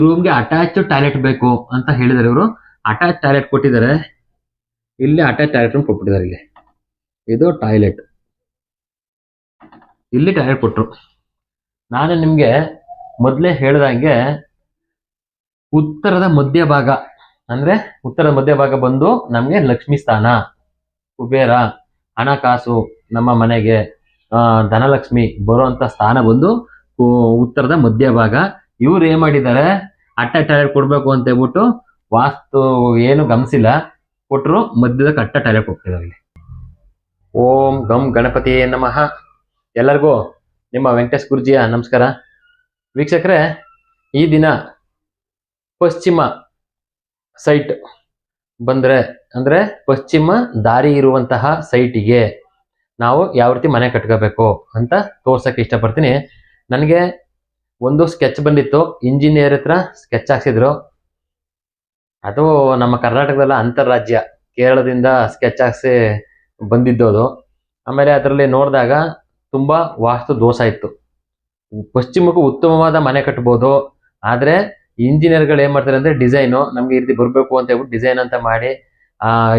ರೂಮ್ಗೆ attach toilet ಬೇಕು ಅಂತ ಹೇಳಿದಾರೆ ಇವರು. ಅಟ್ಯಾಚ್ ಟಾಯ್ಲೆಟ್ ಕೊಟ್ಟಿದ್ದಾರೆ. ಇಲ್ಲಿ ಅಟ್ಯಾಚ್ ಟಾಯ್ಲೆಟ್ ರೂಮ್ ಕೊಟ್ಬಿಟ್ಟಿದ್ದಾರೆ. ಇಲ್ಲಿ ಇದು ಟಾಯ್ಲೆಟ್. ಇಲ್ಲಿ ಟಾಯ್ಲೆಟ್ ಕೊಟ್ರು. ನಾನು ನಿಮ್ಗೆ ಮೊದಲೇ ಹೇಳ್ದಂಗೆ ಉತ್ತರದ ಮಧ್ಯಭಾಗ ಅಂದ್ರೆ ಉತ್ತರದ ಮಧ್ಯಭಾಗ ಬಂದು ನಮ್ಗೆ ಲಕ್ಷ್ಮೀ ಸ್ಥಾನ, ಕುಬೇರ, ಹಣಕಾಸು, ನಮ್ಮ ಮನೆಗೆ ಧನಲಕ್ಷ್ಮಿ ಬರುವಂತ ಸ್ಥಾನ ಬಂದು ಉತ್ತರದ ಮಧ್ಯಭಾಗ. ಇವ್ರು ಏನ್ ಮಾಡಿದ್ದಾರೆ, ಅಟ್ಯಾಚ್ ಟಾಯ್ಲೆಟ್ ಕೊಡ್ಬೇಕು ಅಂತ ಹೇಳ್ಬಿಟ್ಟು ವಾಸ್ತು ಏನು ಗಮನಿಸಿಲ್ಲ, ಕೊಟ್ಟರು ಮಧ್ಯದ ಕಟ್ಟ ಟಾಯ್ಲೆಟ್ ಕೊಟ್ಟಿದ್ದಾರೆ. ಇಲ್ಲಿ ಓಂ ಗಂ ಗಣಪತಿ ನಮಃ. ಎಲ್ಲರಿಗೂ ನಿಮ್ಮ ವೆಂಕಟೇಶ್ ಗುರುಜಿಯ ನಮಸ್ಕಾರ. ವೀಕ್ಷಕರೇ, ಈ ದಿನ ಪಶ್ಚಿಮ ಸೈಟ್ ಬಂದ್ರೆ ಅಂದ್ರೆ ಪಶ್ಚಿಮ ದಾರಿ ಇರುವಂತಹ ಸೈಟಿಗೆ ನಾವು ಯಾವ ರೀತಿ ಮನೆ ಕಟ್ಕೋಬೇಕು ಅಂತ ತೋರ್ಸಕ್ಕೆ ಇಷ್ಟಪಡ್ತೀನಿ. ನನಗೆ ಒಂದು ಸ್ಕೆಚ್ ಬಂದಿತ್ತು, ಇಂಜಿನಿಯರ್ ಹತ್ರ ಸ್ಕೆಚ್ ಹಾಕ್ಸಿದ್ರು. ಅದು ನಮ್ಮ ಕರ್ನಾಟಕದಲ್ಲ, ಅಂತಾರಾಜ್ಯ ಕೇರಳದಿಂದ ಸ್ಕೆಚ್ ಹಾಕ್ಸಿ ಬಂದಿದ್ದು ಅದು. ಆಮೇಲೆ ಅದರಲ್ಲಿ ನೋಡಿದಾಗ ತುಂಬಾ ವಾಸ್ತು ದೋಷ ಇತ್ತು. ಪಶ್ಚಿಮಕ್ಕೂ ಉತ್ತಮವಾದ ಮನೆ ಕಟ್ಬೋದು, ಆದ್ರೆ ಇಂಜಿನಿಯರ್ಗಳು ಏನ್ ಮಾಡ್ತಾರೆ ಅಂದ್ರೆ ಡಿಸೈನು ನಮ್ಗೆ ಈ ರೀತಿ ಬರ್ಬೇಕು ಅಂತ ಹೇಳ್ಬಿಟ್ಟು ಡಿಸೈನ್ ಅಂತ ಮಾಡಿ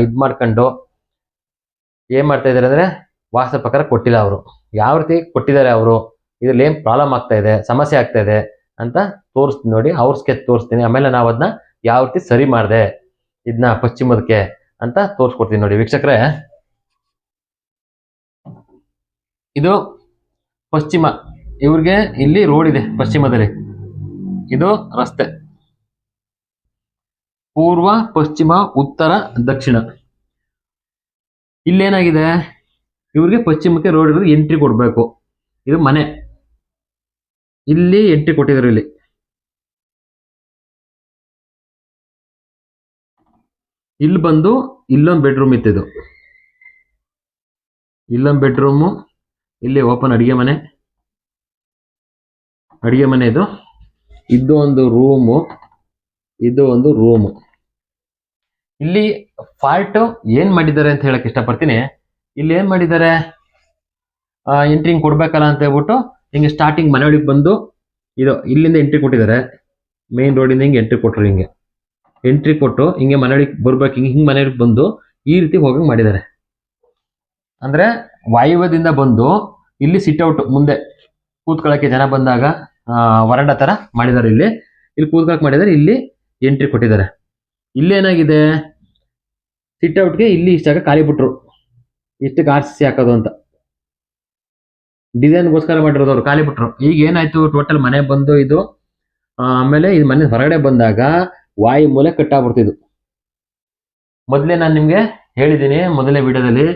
ಇದ್ ಮಾಡ್ಕೊಂಡು ಏನ್ ಮಾಡ್ತಾ ಇದಾರೆ ಅಂದ್ರೆ ವಾಸ್ತು ಪ್ರಕಾರ ಕೊಟ್ಟಿಲ್ಲ ಅವರು. ಯಾವ ರೀತಿ ಕೊಟ್ಟಿದ್ದಾರೆ ಅವರು, ಇದ್ರಲ್ಲಿ ಏನ್ ಪ್ರಾಬ್ಲಮ್ ಆಗ್ತಾ ಇದೆ, ಸಮಸ್ಯೆ ಆಗ್ತಾ ಇದೆ ಅಂತ ತೋರಿಸ್ತೀನಿ ನೋಡಿ. ಅವ್ರ ಸ್ಕೆಚ್ ತೋರಿಸ್ತೀನಿ, ಆಮೇಲೆ ನಾವು ಅದನ್ನ ಯಾವ ರೀತಿ ಸರಿ ಮಾಡಿದೆ ಇದನ್ನ ಪಶ್ಚಿಮದಕ್ಕೆ ಅಂತ ತೋರಿಸ್ಕೊಡ್ತೀನಿ ನೋಡಿ. ವೀಕ್ಷಕರೇ, ಇದು ಪಶ್ಚಿಮ. ಇವ್ರಿಗೆ ಇಲ್ಲಿ ರೋಡ್ ಇದೆ ಪಶ್ಚಿಮದಲ್ಲಿ, ಇದು ರಸ್ತೆ. ಪೂರ್ವ, ಪಶ್ಚಿಮ, ಉತ್ತರ, ದಕ್ಷಿಣ. ಇಲ್ಲೇನಾಗಿದೆ, ಇವ್ರಿಗೆ ಪಶ್ಚಿಮಕ್ಕೆ ರೋಡ್ ಇರೋದು, ಎಂಟ್ರಿ ಕೊಡ್ಬೇಕು. ಇದು ಮನೆ, ಇಲ್ಲಿ ಎಂಟ್ರಿ ಕೊಟ್ಟಿದ್ರು. ಇಲ್ಲಿ ಬಂದು ಇಲ್ಲೊಂದು ಬೆಡ್ರೂಮ್ ಇತ್ತಿದು, ಇಲ್ಲೊಂದು ಬೆಡ್ರೂಮು, ಇಲ್ಲಿ ಓಪನ್ ಅಡಿಗೆ ಮನೆ ಇದು. ಇದು ಒಂದು ರೂಮು, ಇದು ಒಂದು ರೂಮು. ಇಲ್ಲಿ ಫಾಲ್ಟ್ ಏನ್ ಮಾಡಿದ್ದಾರೆ ಅಂತ ಹೇಳಕ್ ಇಷ್ಟಪಡ್ತೀನಿ. ಇಲ್ಲಿ ಏನ್ ಮಾಡಿದ್ದಾರೆ, ಎಂಟ್ರಿ ಕೊಡ್ಬೇಕಲ್ಲ ಅಂತ ಹೇಳ್ಬಿಟ್ಟು ಹಿಂಗೆ ಸ್ಟಾರ್ಟಿಂಗ್ ಮನೆಯೊಳಗೆ ಬಂದು ಇದು ಇಲ್ಲಿಂದ ಎಂಟ್ರಿ ಕೊಟ್ಟಿದ್ದಾರೆ. ಮೇನ್ ರೋಡಿಂದ ಹಿಂಗೆ ಎಂಟ್ರಿ ಕೊಟ್ಟರು. ಹಿಂಗೆ ಎಂಟ್ರಿ ಕೊಟ್ಟು ಹಿಂಗೆ ಮನೆಯೊಳಗೆ ಬರ್ಬೇಕು, ಹಿಂಗೆ ಮನೆಯೊಳಗೆ ಬಂದು ಈ ರೀತಿ ಹೋಗಂಗ್ ಮಾಡಿದ್ದಾರೆ. ಅಂದ್ರೆ ವಾಯುವ್ಯದಿಂದ ಬಂದು ಇಲ್ಲಿ ಸಿಟ್ಔಟ್ ಮುಂದೆ ಕೂತ್ಕೊಳ್ಳೋಕೆ ಜನ ಬಂದಾಗ ವರಂಡ ತರ ಮಾಡಿದ್ದಾರೆ. ಇಲ್ಲಿ ಕೂತ್ಕೊಳಕ್ ಮಾಡಿದ್ದಾರೆ, ಇಲ್ಲಿ ಎಂಟ್ರಿ ಕೊಟ್ಟಿದ್ದಾರೆ. ಇಲ್ಲೇನಾಗಿದೆ, ಸಿಟ್ಔಟ್ಗೆ ಇಲ್ಲಿ ಇಷ್ಟ ಜಾಗ ಖಾಲಿ ಬಿಟ್ರು, ಇಷ್ಟಕ್ಕೆ RCC ಹಾಕೋದು ಅಂತ ಡಿಸೈನ್ಗೋಸ್ಕರ ಮಾಡಿರೋದು. ಅವ್ರು ಖಾಲಿ ಬಿಟ್ರು. ಈಗ ಏನಾಯ್ತು, ಟೋಟಲ್ ಮನೆ ಬಂದು ಇದು ಆಮೇಲೆ ಇದು ಮನೆ ಹೊರಗಡೆ ಬಂದಾಗ ವಾಯು ಮೂಲೆ ಕಟ್ಟಾಗ್ಬಿಡ್ತಿದ್ದು. ಮೊದಲೇ ನಾನು ನಿಮ್ಗೆ ಹೇಳಿದ್ದೀನಿ ಮೊದಲನೇ ವಿಡಿಯೋದಲ್ಲಿ,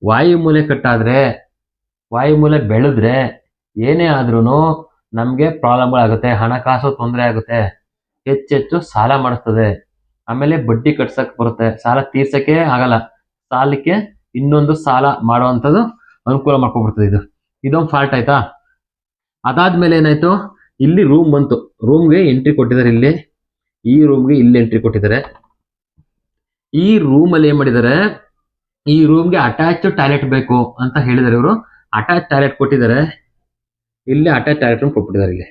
ವಾಯು ಮೂಲೆ ಕಟ್ಟಾದ್ರೆ, ವಾಯು ಮೂಲೆ ಬೆಳೆದ್ರೆ ಏನೇ ಆದ್ರೂ ನಮ್ಗೆ ಪ್ರಾಬ್ಲಮ್ಗಳಾಗುತ್ತೆ, ಹಣಕಾಸು ತೊಂದರೆ ಆಗುತ್ತೆ, ಹೆಚ್ಚೆಚ್ಚು ಸಾಲ ಮಾಡಿಸ್ತದೆ, ಆಮೇಲೆ ಬಡ್ಡಿ ಕಟ್ಸಕ್ ಬರುತ್ತೆ, ಸಾಲ ತೀರ್ಸಕ್ಕೆ ಆಗಲ್ಲ, ಸಾಲಕ್ಕೆ ಇನ್ನೊಂದು ಸಾಲ ಮಾಡುವಂಥದ್ದು ಅನುಕೂಲ ಮಾಡ್ಕೊಬಿಡ್ತದೆ. ಇದೊಂದು ಫಾಲ್ಟ್ ಆಯ್ತಾ. ಅದಾದ್ಮೇಲೆ ಏನಾಯ್ತು, ಇಲ್ಲಿ ರೂಮ್ ಬಂತು, ರೂಮ್ಗೆ ಎಂಟ್ರಿ ಕೊಟ್ಟಿದ್ದಾರೆ. ಇಲ್ಲಿ ಈ ರೂಮ್ಗೆ ಇಲ್ಲಿ ಎಂಟ್ರಿ ಕೊಟ್ಟಿದ್ದಾರೆ. ಈ ರೂಮಲ್ಲಿ ಏನ್ ಮಾಡಿದ್ದಾರೆ, ಈ ರೂಮ್ಗೆ ಅಟ್ಯಾಚ್ ಟಾಯ್ಲೆಟ್ ಬೇಕು ಅಂತ ಹೇಳಿದ್ದಾರೆ ಇವರು. ಅಟ್ಯಾಚ್ ಟಾಯ್ಲೆಟ್ ಕೊಟ್ಟಿದ್ದಾರೆ. ಇಲ್ಲಿ ಅಟ್ಯಾಚ್ ಟಾಯ್ಲೆಟ್ ರೂಮ್ ಕೊಟ್ಬಿಟ್ಟಿದ್ದಾರೆ. ಇಲ್ಲಿ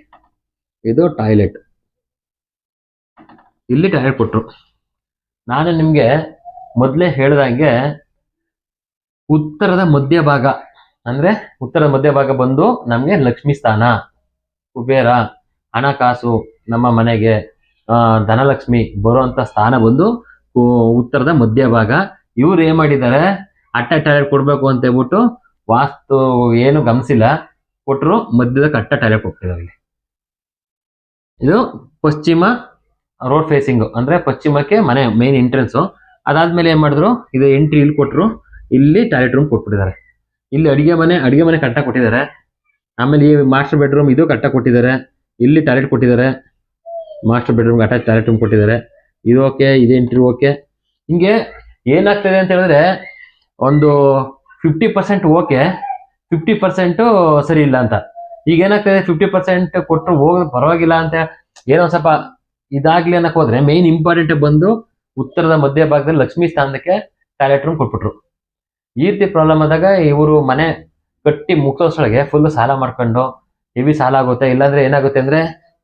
ಇದು ಟಾಯ್ಲೆಟ್, ಇಲ್ಲಿ ಟಾಯ್ಲೆಟ್ ಕೊಟ್ರು. ನಾನು ನಿಮ್ಗೆ ಮೊದಲೇ ಹೇಳ್ದಂಗೆ ಉತ್ತರದ ಮಧ್ಯಭಾಗ ಅಂದ್ರೆ ಉತ್ತರದ ಮಧ್ಯಭಾಗ ಬಂದು ನಮ್ಗೆ ಲಕ್ಷ್ಮೀ ಸ್ಥಾನ, ಕುಬೇರ, ಹಣಕಾಸು, ನಮ್ಮ ಮನೆಗೆ ಧನಲಕ್ಷ್ಮಿ ಬರುವಂತ ಸ್ಥಾನ ಬಂದು ಉತ್ತರದ ಮಧ್ಯಭಾಗ. ಇವ್ರು ಏನ್ ಮಾಡಿದ್ದಾರೆ, ಅಟ್ಯಾಚ್ ಟಾಯ್ಲೆಟ್ ಕೊಡ್ಬೇಕು ಅಂತ ಹೇಳ್ಬಿಟ್ಟು ವಾಸ್ತು ಏನು ಗಮನಿಸಿಲ್ಲ, ಕೊಟ್ಟರು ಮಧ್ಯದ ಕಟ್ಟ ಟಾಯ್ಲೆಟ್ ಕೊಟ್ಟಿದ್ದಾರೆ. ಇಲ್ಲಿ ಇದು ಪಶ್ಚಿಮ ರೋಡ್ ಫೇಸಿಂಗ್ ಅಂದ್ರೆ ಪಶ್ಚಿಮಕ್ಕೆ ಮನೆ ಮೇನ್ ಎಂಟ್ರೆನ್ಸ್. ಅದಾದ್ಮೇಲೆ ಏನ್ ಮಾಡಿದ್ರು, ಇದು ಎಂಟ್ರಿ ಇಲ್ಲಿ ಕೊಟ್ಟರು, ಇಲ್ಲಿ ಟಾಯ್ಲೆಟ್ ರೂಮ್ ಕೊಟ್ಬಿಟ್ಟಿದ್ದಾರೆ. ಇಲ್ಲಿ ಅಡಿಗೆ ಮನೆ ಕಟ್ಟ ಕೊಟ್ಟಿದ್ದಾರೆ. ಆಮೇಲೆ ಈ ಮಾಸ್ಟರ್ ಬೆಡ್ರೂಮ್ ಇದು ಕಟ್ಟ ಕೊಟ್ಟಿದ್ದಾರೆ. ಇಲ್ಲಿ ಟಾಯ್ಲೆಟ್ ಕೊಟ್ಟಿದ್ದಾರೆ, master bedroom attach toilet room ಕೊಟ್ಟಿದ್ದಾರೆ. ಇದು ಓಕೆ, ಇದು ಎಂಟ್ರಿ ಓಕೆ. ಹಿಂಗೆ ಏನಾಗ್ತದೆ ಅಂತ ಹೇಳಿದ್ರೆ, ಒಂದು 50% ಓಕೆ, 50% ಸರಿ ಇಲ್ಲ ಅಂತ. ಈಗ ಏನಾಗ್ತದೆ, 50% ಕೊಟ್ಟರು ಹೋಗೋದು ಪರವಾಗಿಲ್ಲ ಅಂತ ಏನೋ ಸ್ವಲ್ಪ ಇದಾಗ್ಲಿ ಅನ್ನಕ್ ಹೋದ್ರೆ ಮೇನ್ ಇಂಪಾರ್ಟೆಂಟ್ ಬಂದು ಉತ್ತರದ ಮಧ್ಯಭಾಗದಲ್ಲಿ ಲಕ್ಷ್ಮೀ ಸ್ಥಾನಕ್ಕೆ ಟಾಯ್ಲೆಟ್ ರೂಮ್ ಕೊಟ್ಬಿಟ್ರು. ಈ ರೀತಿ ಪ್ರಾಬ್ಲಮ್ ಆದಾಗ ಇವರು ಮನೆ ಕಟ್ಟಿ ಮುಗಿಸೋಷ್ರೊಳಗೆ ಫುಲ್ ಸಾಲ ಮಾಡ್ಕೊಂಡು ಹೆವಿ ಸಾಲ ಆಗುತ್ತೆ. ಇಲ್ಲಾಂದ್ರೆ ಏನಾಗುತ್ತೆ ಅಂದ್ರೆ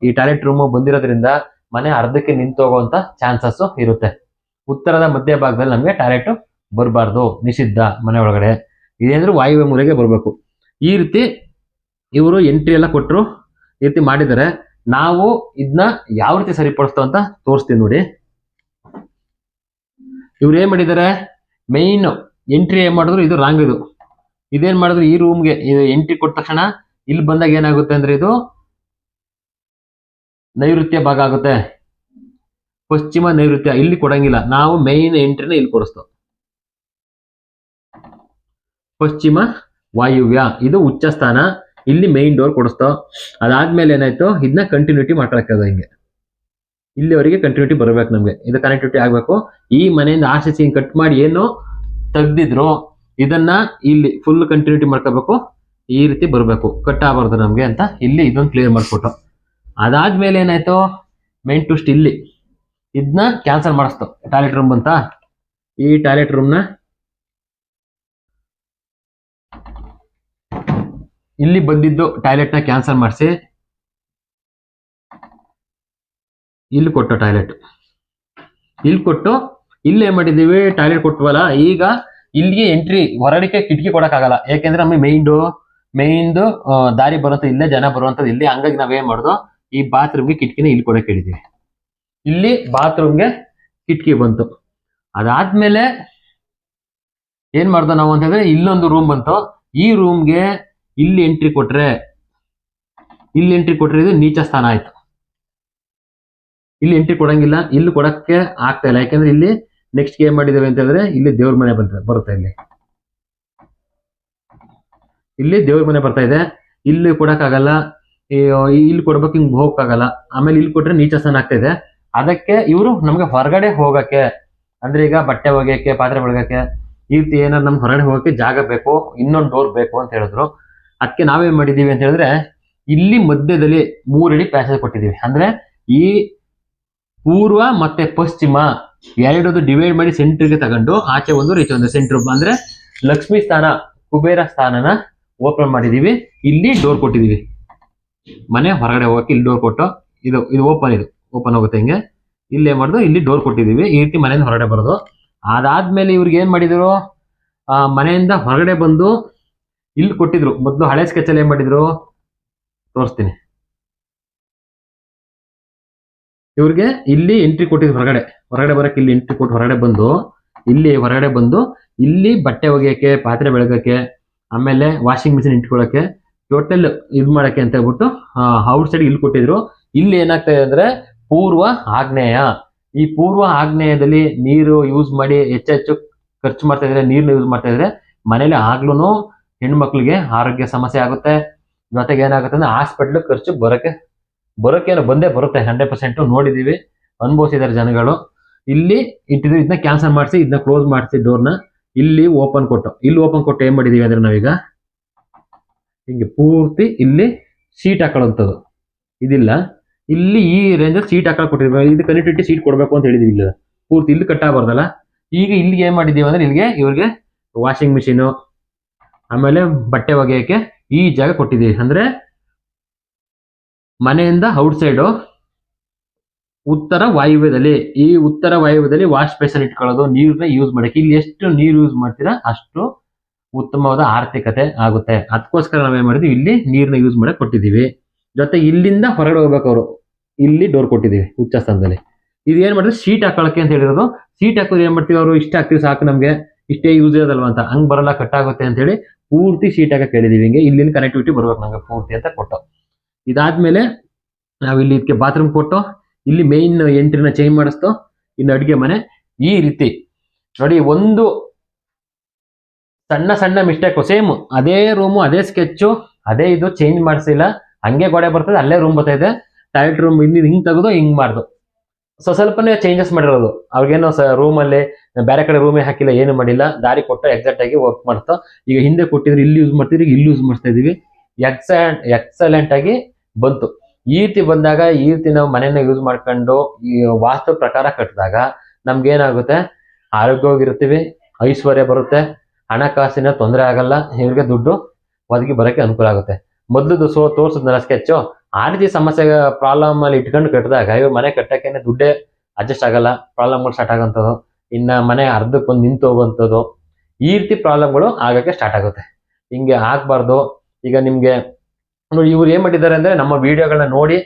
ಈ ಟಾಯ್ಲೆಟ್ ರೂಮ್ ಬಂದಿರೋದ್ರಿಂದ ಮನೆ ಅರ್ಧಕ್ಕೆ ನಿಂತೋಗುವಂತ ಚಾನ್ಸಸ್ ಇರುತ್ತೆ. ಉತ್ತರದ ಮಧ್ಯಭಾಗದಲ್ಲಿ ನಮಗೆ ಟಾಯ್ಲೆಟ್ ಬರಬಾರ್ದು, ನಿಷಿದ್ಧ ಮನೆ ಒಳಗಡೆ. ಇದೇಂದ್ರೂ ವಾಯುವ್ಯ ಮೂಲೆಗೆ ಬರಬೇಕು. ಈ ರೀತಿ ಇವರು ಎಂಟ್ರಿ ಎಲ್ಲ ಕೊಟ್ಟರು, ಈ ರೀತಿ ಮಾಡಿದ್ದಾರೆ. ನಾವು ಇದನ್ನ ಯಾವ ರೀತಿ ಸರಿಪಡಿಸ್ತೋ ಅಂತ ತೋರಿಸ್ತೀವಿ ನೋಡಿ. ಇವ್ರು ಏನ್ ಮಾಡಿದ್ದಾರೆ, ಮೈನ್ ಎಂಟ್ರಿ ಏನ್ ಮಾಡಿದ್ರು ಇದು ರಾಂಗ್. ಇದೇನ್ ಮಾಡಿದ್ರು, ಈ ರೂಮ್ಗೆ ಎಂಟ್ರಿ ಕೊಟ್ಟ ತಕ್ಷಣ ಇಲ್ಲಿ ಬಂದಾಗ ಏನಾಗುತ್ತೆ ಅಂದ್ರೆ ಇದು ನೈಋತ್ಯ ಭಾಗ ಆಗುತ್ತೆ, ಪಶ್ಚಿಮ ನೈಋತ್ಯ. ಇಲ್ಲಿ ಕೊಡಂಗಿಲ್ಲ, ನಾವು ಮೈನ್ ಎಂಟ್ರಿನ ಇಲ್ಲಿ ಕೊಡಿಸ್ತೋ. ಪಶ್ಚಿಮ ವಾಯುವ್ಯ ಇದು ಉಚ್ಚ ಸ್ಥಾನ, ಇಲ್ಲಿ ಮೈನ್ ಡೋರ್ ಕೊಡಿಸ್ತೋ. ಅದಾದ್ಮೇಲೆ ಏನಾಯ್ತು, ಇದನ್ನ ಕಂಟಿನ್ಯೂಟಿ ಮಾಡ್ಕೊಳಕ್ಕದ ಹಿಂಗೆ ಇಲ್ಲಿವರೆಗೆ ಕಂಟಿನ್ಯೂಟಿ ಬರಬೇಕು ನಮ್ಗೆ, ಇದು ಕನೆಕ್ಟಿವಿಟಿ ಆಗ್ಬೇಕು. ಈ ಮನೆಯಿಂದ ಆರ್ಸಿಸಿ ಕಟ್ ಮಾಡಿ ಏನು ತೆಗ್ದಿದ್ರು ಇದನ್ನ ಇಲ್ಲಿ ಫುಲ್ ಕಂಟಿನ್ಯೂಟಿ ಮಾಡ್ಕೋಬೇಕು, ಈ ರೀತಿ ಬರಬೇಕು, ಕಟ್ ಆಗಬಾರ್ದು ನಮ್ಗೆ ಅಂತ ಇಲ್ಲಿ ಇದೊಂದು ಕ್ಲಿಯರ್ ಮಾಡ್ಕೊಟ್ಟು. ಅದಾದ್ಮೇಲೆ ಏನಾಯ್ತು, ಮೈನ್ ಟ್ವಿಸ್ಟ್ ಇಲ್ಲಿ ಇದನ್ನ ಕ್ಯಾನ್ಸಲ್ ಮಾಡಿಸ್ತು. ಟಾಯ್ಲೆಟ್ ರೂಮ್ ಅಂತ ಈ ಟಾಯ್ಲೆಟ್ ರೂಮ್ನ ಇಲ್ಲಿ ಬಂದಿದ್ದು ಟಾಯ್ಲೆಟ್ನ ಕ್ಯಾನ್ಸಲ್ ಮಾಡಿಸಿ ಇಲ್ಲಿ ಕೊಟ್ಟು ಟಾಯ್ಲೆಟ್ ಇಲ್ಲಿ ಕೊಟ್ಟು ಇಲ್ಲಿ ಏನ್ ಮಾಡಿದೀವಿ, ಟಾಯ್ಲೆಟ್ ಕೊಟ್ಟವಲ್ಲ, ಈಗ ಇಲ್ಲಿಗೆ ಎಂಟ್ರಿ ಹೊರಡಿಕೆ ಕಿಟಕಿ ಕೊಡಕ್ಕಾಗಲ್ಲ. ಯಾಕೆಂದ್ರೆ ನಮಗೆ ಮೈನ್ದು ದಾರಿ ಬರುವಂತ ಇಲ್ಲೇ, ಜನ ಬರುವಂತದ್ದು ಇಲ್ಲಿ. ಹಂಗಾಗಿ ನಾವೇನ್ ಮಾಡೋದು, ಈ ಬಾತ್ರೂಮ್ಗೆ ಕಿಟಕಿನ ಇಲ್ಲಿ ಕೊಡಕ್ಕೆ ಹೇಳಿದೀವಿ. ಇಲ್ಲಿ ಬಾತ್ರೂಮ್ಗೆ ಕಿಟಕಿ ಬಂತು. ಅದಾದ್ಮೇಲೆ ಏನ್ ಮಾಡ್ದೋ ನಾವು ಅಂತ ಹೇಳಿದ್ರೆ, ಇಲ್ಲೊಂದು ರೂಮ್ ಬಂತು. ಈ ರೂಮ್ಗೆ ಇಲ್ಲಿ ಎಂಟ್ರಿ ಕೊಟ್ರೆ ಇದು ನೀಚ ಸ್ಥಾನ ಆಯ್ತು. ಇಲ್ಲಿ ಎಂಟ್ರಿ ಕೊಡಂಗಿಲ್ಲ, ಇಲ್ಲಿ ಕೊಡಕ್ಕೆ ಆಗ್ತಾ ಇಲ್ಲ. ಯಾಕಂದ್ರೆ ಇಲ್ಲಿ ನೆಕ್ಸ್ಟ್ ಏನ್ ಮಾಡಿದ್ದೇವೆ ಅಂತ ಹೇಳಿದ್ರೆ, ಇಲ್ಲಿ ದೇವ್ರ ಮನೆ ಬರುತ್ತೆ. ಇಲ್ಲಿ ದೇವ್ರ ಮನೆ ಬರ್ತಾ ಇದೆ, ಇಲ್ಲಿ ಕೊಡಕ್ಕಾಗಲ್ಲ, ಇಲ್ಲಿ ಕೊಡ್ಬೇಕು, ಹಿಂಗ್ ಹೋಗಕ್ಕಾಗಲ್ಲ. ಆಮೇಲೆ ಇಲ್ಲಿ ಕೊಟ್ರೆ ನೀಚ ಸ್ಥಾನ ಆಗ್ತಾ ಇದೆ. ಅದಕ್ಕೆ ಇವರು ನಮ್ಗೆ ಹೊರಗಡೆ ಹೋಗಕ್ಕೆ, ಅಂದ್ರೆ ಈಗ ಬಟ್ಟೆ ಒಗೆಯಕ್ಕೆ, ಪಾತ್ರೆ ಬೆಳಗಕ್ಕೆ, ಈ ರೀತಿ ಏನಾದ್ರು ನಮ್ಗೆ ಹೊರಗಡೆ ಹೋಗಕ್ಕೆ ಜಾಗ ಬೇಕು, ಇನ್ನೊಂದು ಡೋರ್ ಬೇಕು ಅಂತ ಹೇಳಿದ್ರು. ಅದಕ್ಕೆ ನಾವೇನ್ ಮಾಡಿದೀವಿ ಅಂತ ಹೇಳಿದ್ರೆ, ಇಲ್ಲಿ ಮಧ್ಯದಲ್ಲಿ 3 ಅಡಿ ಪ್ಯಾಸೇಜ್ ಕೊಟ್ಟಿದೀವಿ. ಅಂದ್ರೆ ಈ ಪೂರ್ವ ಮತ್ತೆ ಪಶ್ಚಿಮ ಎರಡದು ಡಿವೈಡ್ ಮಾಡಿ ಸೆಂಟ್ರಿಗೆ ತಗೊಂಡು ಆಚೆ ಒಂದು ರೀಚ್ ಒಂದು ಸೆಂಟ್ರ್, ಅಂದ್ರೆ ಲಕ್ಷ್ಮಿ ಸ್ಥಾನ, ಕುಬೇರ ಸ್ಥಾನನ ಓಪನ್ ಮಾಡಿದೀವಿ. ಇಲ್ಲಿ ಡೋರ್ ಕೊಟ್ಟಿದೀವಿ, ಮನೆ ಹೊರಗಡೆ ಹೋಗಕ್ಕೆ ಇಲ್ಲಿ ಡೋರ್ ಕೊಟ್ಟು, ಇದು ಓಪನ್ ಹೋಗುತ್ತೆ ಹಿಂಗೆ. ಇಲ್ಲಿ ಏನ್ ಮಾಡುದು, ಇಲ್ಲಿ ಡೋರ್ ಕೊಟ್ಟಿದೀವಿ, ಈ ರೀತಿ ಮನೆಯಿಂದ ಹೊರಗಡೆ ಬರೋದು. ಅದಾದ್ಮೇಲೆ ಇವ್ರಿಗೆ ಏನ್ ಮಾಡಿದ್ರು, ಮನೆಯಿಂದ ಹೊರಗಡೆ ಬಂದು ಇಲ್ಲಿ ಕೊಟ್ಟಿದ್ರು. ಮೊದಲು ಹಳೆ ಸ್ಕೆಚ್ ಅಲ್ಲಿ ಏನ್ ಮಾಡಿದ್ರು ತೋರಿಸ್ತೀನಿ. ಇವ್ರಿಗೆ ಇಲ್ಲಿ ಎಂಟ್ರಿ ಕೊಟ್ಟಿದ್ರು, ಹೊರಗಡೆ ಬರಕ್ಕೆ ಇಲ್ಲಿ ಎಂಟ್ರಿ ಕೊಟ್ಟು ಹೊರಗಡೆ ಬಂದು ಇಲ್ಲಿ ಬಟ್ಟೆ ಒಗೆಯಕ್ಕೆ, ಪಾತ್ರೆ ಬೆಳಗಕ್ಕೆ, ಆಮೇಲೆ ವಾಷಿಂಗ್ ಮಿಷಿನ್ ಇಟ್ಕೊಳಕ್ಕೆ, ಟೋಟಲ್ ಇದು ಮಾಡಕ್ಕೆ ಅಂತ ಹೇಳ್ಬಿಟ್ಟು ಔಟ್ ಸೈಡ್ ಇಲ್ಲಿ ಕೊಟ್ಟಿದ್ರು. ಇಲ್ಲಿ ಏನಾಗ್ತಾ ಇದೆ ಅಂದ್ರೆ ಪೂರ್ವ ಆಗ್ನೇಯ. ಈ ಪೂರ್ವ ಆಗ್ನೇಯದಲ್ಲಿ ನೀರು ಯೂಸ್ ಮಾಡಿ ಹೆಚ್ಚು ಖರ್ಚು ಮಾಡ್ತಾ ಇದ್ರೆ, ನೀರ್ನ ಯೂಸ್ ಮಾಡ್ತಾ ಇದ್ರೆ ಮನೇಲಿ ಆಗ್ಲೂ ಹೆಣ್ಮಕ್ಳಿಗೆ ಆರೋಗ್ಯ ಸಮಸ್ಯೆ ಆಗುತ್ತೆ. ಜೊತೆಗೆ ಏನಾಗುತ್ತೆ ಅಂದ್ರೆ ಹಾಸ್ಪಿಟ್ಲ್ ಖರ್ಚು ಬರೋಕೆ ಬಂದೇ ಬರುತ್ತೆ. 100% ನೋಡಿದೀವಿ, ಅನುಭವಿಸಿದಾರೆ ಜನಗಳು. ಇಲ್ಲಿ ಇಟ್ಟಿದ್ರು, ಇದನ್ನ ಕ್ಯಾನ್ಸಲ್ ಮಾಡಿಸಿ, ಇದನ್ನ ಕ್ಲೋಸ್ ಮಾಡಿಸಿ, ಡೋರ್ನ ಇಲ್ಲಿ ಓಪನ್ ಕೊಟ್ಟು ಏನ್ ಮಾಡಿದೀವಿ ಅಂದ್ರೆ ನಾವೀಗ ಹಿಂಗೆ ಪೂರ್ತಿ ಇಲ್ಲಿ ಶೀಟ್ ಹಾಕೊಳ್ಳುವಂಥದ್ದು ಇದಿಲ್ಲ. ಇಲ್ಲಿ ಈ ರೇಂಜಲ್ಲಿ ಸೀಟ್ ಹಾಕೊಟ್ಟಿದ್ವಿ. ಇದು ಕನೆಕ್ಟಿವಿಟಿ ಸೀಟ್ ಕೊಡಬೇಕು ಅಂತ ಹೇಳಿದ್ವಿ. ಇಲ್ಲ ಪೂರ್ತಿ ಇಲ್ಲಿ ಕಟ್ ಆಗಬಾರ್ದಲ್ಲ. ಈಗ ಇಲ್ಲಿಗೆ ಏನ್ ಮಾಡಿದೀವಿ ಅಂದ್ರೆ, ಇವ್ರಿಗೆ ವಾಷಿಂಗ್ ಮಿಷಿನು, ಆಮೇಲೆ ಬಟ್ಟೆ ಒಗೆಯಕ್ಕೆ ಈ ಜಾಗ ಕೊಟ್ಟಿದ್ದೀವಿ. ಅಂದ್ರೆ ಮನೆಯಿಂದ ಔಟ್ ಸೈಡು ಉತ್ತರ ವಾಯುವ್ಯದಲ್ಲಿ ವಾಶ್ ಬೇಸನ್ ಇಟ್ಕೊಳ್ಳೋದು, ನೀರನ್ನ ಯೂಸ್ ಮಾಡಕ್ಕೆ. ಇಲ್ಲಿ ಎಷ್ಟು ನೀರು ಯೂಸ್ ಮಾಡ್ತೀರಾ ಅಷ್ಟು ಉತ್ತಮವಾದ ಆರ್ಥಿಕತೆ ಆಗುತ್ತೆ. ಅದಕ್ಕೋಸ್ಕರ ನಾವೇನ್ ಮಾಡಿದ್ವಿ, ಇಲ್ಲಿ ನೀರನ್ನ ಯೂಸ್ ಮಾಡಕ್ ಕೊಟ್ಟಿದ್ದೀವಿ. ಜೊತೆ ಇಲ್ಲಿಂದ ಹೊರಗಡೆ ಹೋಗ್ಬೇಕು ಅವರು, ಇಲ್ಲಿ ಡೋರ್ ಕೊಟ್ಟಿದ್ದೀವಿ ಉಚ್ಚ ಸ್ಥಾನದಲ್ಲಿ. ಇದು ಏನ್ ಮಾಡಿದ್ರೆ ಶೀಟ್ ಹಾಕೊಳಕ್ಕೆ ಅಂತ ಹೇಳಿರೋದು. ಶೀಟ್ ಹಾಕೋದು ಏನ್ ಮಾಡ್ತೀವಿ, ಅವರು ಇಷ್ಟ ಹಾಕ್ತಿವಿ ಸಾಕು, ನಮ್ಗೆ ಇಷ್ಟೇ ಯೂಸ್ ಇರೋದಲ್ವಾ ಅಂತ. ಹಂಗ್ ಬರಲ್ಲ, ಕಟ್ ಆಗುತ್ತೆ ಅಂತ ಹೇಳಿ ಪೂರ್ತಿ ಶೀಟ್ ಹಾಕಕ್ಕೆ ಹೇಳಿದೀವಿ. ಹಿಂಗೆ ಇಲ್ಲಿಂದ ಕನೆಕ್ಟಿವಿಟಿ ಬರ್ಬೇಕು ನಮ್ಗೆ ಪೂರ್ತಿ ಅಂತ ಕೊಟ್ಟು. ಇದಾದ್ಮೇಲೆ ನಾವು ಇಲ್ಲಿ ಇದಕ್ಕೆ ಬಾತ್ರೂಮ್ ಕೊಟ್ಟು, ಇಲ್ಲಿ ಮೇನ್ ಎಂಟ್ರಿನ ಚೇಂಜ್ ಮಾಡಿಸ್ತು. ಇನ್ನು ಅಡಿಗೆ ಮನೆ ಈ ರೀತಿ ನೋಡಿ. ಒಂದು ಸಣ್ಣ ಮಿಸ್ಟೇಕ್, ಸೇಮ್ ಅದೇ ರೂಮು, ಅದೇ ಸ್ಕೆಚ್ಚು, ಅದೇ ಇದು ಚೇಂಜ್ ಮಾಡಿಸಿಲ್ಲ. ಹಂಗೆ ಗೋಡೆ ಬರ್ತದೆ, ಅಲ್ಲೇ ರೂಮ್ ಬರ್ತಾ ಇದೆ. ಟಾಯ್ಲೆಟ್ ರೂಮ್ ಇಲ್ಲಿ ಹಿಂಗ್ ತೆಗೆದು ಹಿಂಗ್ ಮಾಡ್ದು, ಸ್ವಲ್ಪನೇ ಚೇಂಜಸ್ ಮಾಡಿರೋದು. ಅವ್ರಿಗೇನೋ ರೂಮಲ್ಲಿ ಬೇರೆ ಕಡೆ ರೂಮೇ ಹಾಕಿಲ್ಲ, ಏನು ಮಾಡಿಲ್ಲ, ದಾರಿ ಕೊಟ್ಟು ಎಕ್ಸಾಕ್ಟ್ ಆಗಿ ವರ್ಕ್ ಮಾಡ್ತು. ಈಗ ಹಿಂದೆ ಕೊಟ್ಟಿದ್ರು, ಇಲ್ಲಿ ಯೂಸ್ ಮಾಡ್ತಿದ್ರಿ, ಇಲ್ಲಿ ಯೂಸ್ ಮಾಡ್ತಾ ಇದೀವಿ. ಎಕ್ಸಲೆಂಟ್ ಆಗಿ ಬಂತು. ಈ ರೀತಿ ಬಂದಾಗ, ಈ ರೀತಿ ನಾವು ಮನೆಯನ್ನ ಯೂಸ್ ಮಾಡ್ಕೊಂಡು ಈ ವಾಸ್ತು ಪ್ರಕಾರ ಕಟ್ಟಿದಾಗ ನಮ್ಗೆ ಏನಾಗುತ್ತೆ, ಆರೋಗ್ಯವಾಗಿರ್ತೀವಿ, ಐಶ್ವರ್ಯ ಬರುತ್ತೆ, ಹಣಕಾಸಿನ ತೊಂದರೆ ಆಗಲ್ಲ, ಇವ್ರಿಗೆ ದುಡ್ಡು ಒದಗಿ ಬರೋಕ್ಕೆ ಅನುಕೂಲ ಆಗುತ್ತೆ. ಮೊದಲು ತೋರಿಸಿದ್ನಲ್ಲ ಸ್ಕೆಚ್ಚು, ಆ ರೀತಿ ಸಮಸ್ಯೆ ಪ್ರಾಬ್ಲಮ್ ಅಲ್ಲಿ ಇಟ್ಕೊಂಡು ಕಟ್ಟಿದಾಗ ಇವ್ರ ಮನೆ ಕಟ್ಟಕ್ಕೇನೆ ದುಡ್ಡೇ ಅಡ್ಜಸ್ಟ್ ಆಗಲ್ಲ, ಪ್ರಾಬ್ಲಮ್ಗಳು ಸ್ಟಾರ್ಟ್ ಆಗೋಂಥದ್ದು, ಇನ್ನ ಮನೆ ಅರ್ಧಕ್ಕೆ ಬಂದು ನಿಂತು ಹೋಗುವಂಥದ್ದು, ಈ ರೀತಿ ಪ್ರಾಬ್ಲಮ್ಗಳು ಆಗಕ್ಕೆ ಸ್ಟಾರ್ಟ್ ಆಗುತ್ತೆ. ಹಿಂಗೆ ಆಗ್ಬಾರ್ದು. ಈಗ ನಿಮ್ಗೆ ನೋಡಿ ಇವ್ರು ಏನ್ ಮಾಡಿದ್ದಾರೆ ಅಂದ್ರೆ ನಮ್ಮ ವಿಡಿಯೋಗಳನ್ನ ನೋಡಿ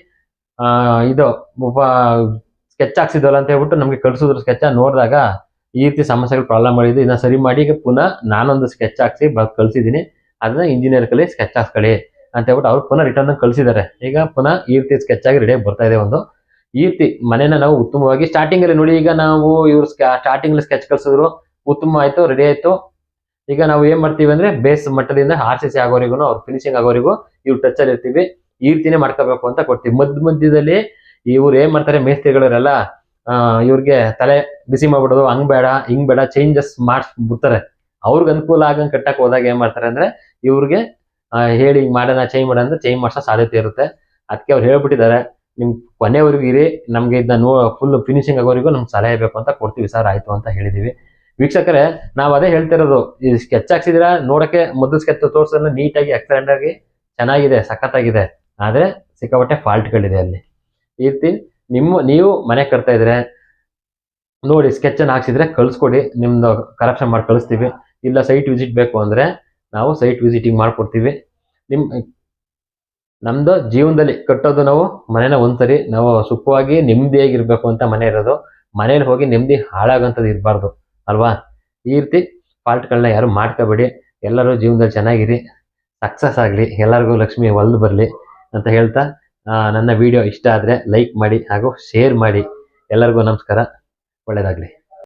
ಇದು ಸ್ಕೆಚ್ ಹಾಕ್ಸಿದ್ವಲ್ಲ ಅಂತ ಹೇಳ್ಬಿಟ್ಟು ನಮ್ಗೆ ಕಳ್ಸಿದ್ರು. ಸ್ಕೆಚ್ ನೋಡಿದಾಗ ಈ ರೀತಿ ಸಮಸ್ಯೆಗಳು ಪ್ರಾಬ್ಲಮ್ ಮಾಡಿದ್ದು, ಇದನ್ನ ಸರಿ ಮಾಡಿ ಈಗ ಪುನಃ ನಾನೊಂದು ಸ್ಕೆಚ್ ಹಾಕ್ಸಿ ಕಳ್ಸಿದೀನಿ, ಅದನ್ನ ಇಂಜಿನಿಯರ್ ಕಲಿ ಸ್ಕೆಚ್ ಹಾಕ್ಸ್ಕೊಳ್ಳಿ ಅಂತ ಹೇಳ್ಬಿಟ್ಟು ಅವ್ರು ಪುನಃ ರಿಟರ್ನ್ ಕಳ್ಸಿದ್ದಾರೆ. ಈಗ ಪುನಃ ಈ ರೀತಿ ಸ್ಕೆಚ್ ಆಗಿ ರೆಡಿ ಆಗಿ ಬರ್ತಾ ಇದೆ ಒಂದು. ಈ ರೀತಿ ಮನೇನ ನಾವು ಉತ್ತಮವಾಗಿ ಸ್ಟಾರ್ಟಿಂಗ್ ಅಲ್ಲಿ ನೋಡಿ, ಈಗ ನಾವು ಇವ್ರು ಸ್ಟಾರ್ಟಿಂಗ್ ಅಲ್ಲಿ ಸ್ಕೆಚ್ ಕಳ್ಸಿದ್ರು, ಉತ್ತಮ ಆಯ್ತು, ರೆಡಿ ಆಯ್ತು. ಈಗ ನಾವು ಏನ್ ಮಾಡ್ತೀವಿ ಅಂದ್ರೆ ಬೇಸ್ ಮಟ್ಟದಿಂದ RCC ಆಗೋರಿಗೂ ಅವ್ರು ಫಿನಿಶಿಂಗ್ ಆಗೋರಿಗೂ ಇವ್ರು ಟಚ್ ಅಲ್ಲಿ ಇರ್ತೀವಿ. ಈ ರೀತಿನೇ ಮಾಡ್ಕೋಬೇಕು ಅಂತ ಕೊಡ್ತೀವಿ. ಮಧ್ಯದಲ್ಲಿ ಇವ್ರು ಏನ್ ಮಾಡ್ತಾರೆ ಮೇಸ್ತ್ರಿಗಳವರೆಲ್ಲ ಇವ್ರಿಗೆ ತಲೆ ಬಿಸಿ ಮಾಡ್ಬಿಡೋದು, ಹಂಗ್ ಬೇಡ ಹಿಂಗ್ ಬೇಡ ಚೇಂಜಸ್ ಮಾಡಿಸ್ಬಿಡ್ತಾರೆ. ಅವ್ರಿಗೆ ಅನುಕೂಲ ಆಗಂಗ್ ಕಟ್ಟಕ್ ಹೋದಾಗ ಏನ್ ಮಾಡ್ತಾರೆ ಅಂದ್ರೆ ಇವ್ರಿಗೆ ಹೇಳಿ ಮಾಡೋಣ ಚೇಂಜ್ ಮಾಡೋಣ ಅಂದ್ರೆ ಚೇಂಜ್ ಮಾಡಿಸೋ ಸಾಧ್ಯತೆ ಇರುತ್ತೆ. ಅದಕ್ಕೆ ಅವ್ರು ಹೇಳ್ಬಿಟ್ಟಿದ್ದಾರೆ, ನಿಮ್ ಕೊನೆವರೆಗೂ ಇರಿ, ನಮ್ಗೆ ಇದನ್ನ ಫುಲ್ ಫಿನಿಶಿಂಗ್ ಆಗೋರಿಗೂ ನಮ್ಗೆ ಸಲಹೆ ಬೇಕು ಅಂತ ಕೊಡ್ತೀವಿ ಸರ್, ಆಯ್ತು ಅಂತ ಹೇಳಿದೀವಿ. ವೀಕ್ಷಕರೇ, ನಾವು ಅದೇ ಹೇಳ್ತಿರೋದು, ಈ ಸ್ಕೆಚ್ ಹಾಕ್ಸಿದ್ರ ನೋಡಕ್ಕೆ ಮೊದಲು ಸ್ಕೆಚ್ ತೋರ್ಸೋದನ್ನ ನೀಟಾಗಿ ಎಕ್ಸಲೆಂಟ್ ಆಗಿ ಚೆನ್ನಾಗಿದೆ, ಸಖತ್ತಾಗಿದೆ. ಆದ್ರೆ ಸಿಕ್ಕಾಪಟ್ಟೆ ಫಾಲ್ಟ್ಗಳಿದೆ ಅಲ್ಲಿ. ಈ ರೀತಿ ನೀವು ಮನೆ ಕಟ್ತಾ ಇದ್ರೆ ನೋಡಿ, ಸ್ಕೆಚ್ ಅನ್ನು ಹಾಕ್ಸಿದ್ರೆ ಕಳ್ಸ್ಕೊಡಿ, ನಿಮ್ದು ಕರೆಕ್ಷನ್ ಮಾಡಿ ಕಳಿಸ್ತೀವಿ. ಇಲ್ಲ ಸೈಟ್ ವಿಸಿಟ್ ಬೇಕು ಅಂದ್ರೆ ನಾವು ಸೈಟ್ ವಿಸಿಟಿಂಗ್ ಮಾಡ್ಕೊಡ್ತೀವಿ. ನಮ್ದು ಜೀವನದಲ್ಲಿ ಕಟ್ಟೋದು ನಾವು ಮನೇನ ಒಂದ್ಸರಿ, ನಾವು ಸುಖವಾಗಿ ನೆಮ್ಮದಿಯಾಗಿರ್ಬೇಕು ಅಂತ ಮನೆ ಇರೋದು. ಮನೇಲಿ ಹೋಗಿ ನೆಮ್ಮದಿ ಹಾಳಾಗಂಥದ್ದು ಇರಬಾರ್ದು ಅಲ್ವಾ? ಈ ರೀತಿ ಫಾಲ್ಟ್ಗಳನ್ನ ಯಾರು ಮಾಡ್ಕೋಬೇಡಿ. ಎಲ್ಲರೂ ಜೀವನದಲ್ಲಿ ಚೆನ್ನಾಗಿರಿ, ಸಕ್ಸಸ್ ಆಗಲಿ, ಎಲ್ಲರಿಗೂ ಲಕ್ಷ್ಮಿ ಒಲ್ದು ಬರಲಿ ಅಂತ ಹೇಳ್ತಾ ನನ್ನ ವಿಡಿಯೋ ಇಷ್ಟ ಆದರೆ ಲೈಕ್ ಮಾಡಿ ಹಾಗೂ ಶೇರ್ ಮಾಡಿ. ಎಲ್ಲರಿಗೂ ನಮಸ್ಕಾರ, ಒಳ್ಳೆಯದಾಗಲಿ.